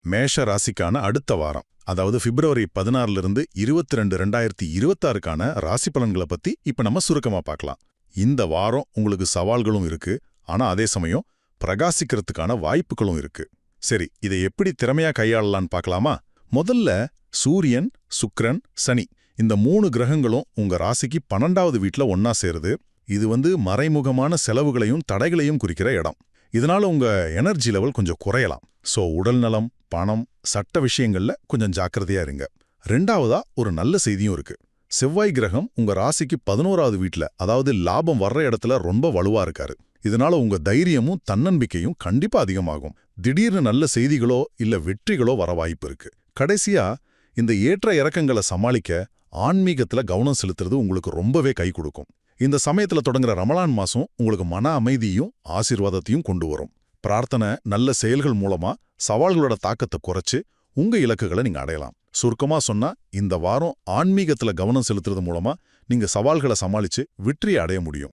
மேஷ ராசிக்கான அடுத்த வாரம், அதாவது பிப்ரவரி 16 22 2026க்கான ராசி பலன்களை பத்தி இப்ப நம்ம சுருக்கமா பார்க்கலாம். இந்த வாரம் உங்களுக்கு சவால்களும் இருக்கு, ஆனா அதே சமயம் பிரகாசிக்கிறதுக்கான வாய்ப்புகளும் இருக்கு. சரி, இதை எப்படி திறமையா கையாளலான்னு பார்க்கலாமா? முதல்ல சூரியன், சுக்கிரன், சனி இந்த 3 கிரகங்களும் உங்க ராசிக்கு 12வது வீட்ல ஒன்னா சேருது. இது மறைமுகமான செலவுகளையும் தடைகளையும் குறிக்கிற இடம். இதனால உங்க எனர்ஜி லெவல் கொஞ்சம் குறையலாம். சோ உடல் நலம், பணம், சட்ட விஷயங்கள்ல கொஞ்சம் ஜாக்கிரதையா இருங்க. ரெண்டாவதா ஒரு நல்ல செய்தியும் இருக்கு. செவ்வாய் கிரகம் உங்க ராசிக்கு 11வது வீட்ல, அதாவது லாபம் வர்ற இடத்துல ரொம்ப வலுவா இருக்காரு. இதனால உங்க தைரியமும் தன்னம்பிக்கையும் கண்டிப்பா அதிகமாகும். திடீர்னு நல்ல செய்திகளோ இல்ல வெற்றிகளோ வர வாய்ப்பு இருக்கு. கடைசியா இந்த ஏற்ற இறக்கங்களை சமாளிக்க ஆன்மீகத்துல கவனம் செலுத்துறது உங்களுக்கு ரொம்பவே கை கொடுக்கும். இந்த சமயத்துல தொடங்குற ரமலான் மாசம் உங்களுக்கு மன அமைதியும் ஆசீர்வாதத்தையும் கொண்டு வரும். பிரார்த்தனை, நல்ல செயல்கள் மூலமா சவால்களோட தாக்கத்தை குறைச்சு உங்க இலக்குகளை நீங்க அடையலாம். சுருக்கமா சொன்னா, இந்த வாரம் ஆன்மீகத்துல கவனம் செலுத்துறது மூலமா நீங்க சவால்களை சமாளிச்சு வெற்றியை அடைய முடியும்.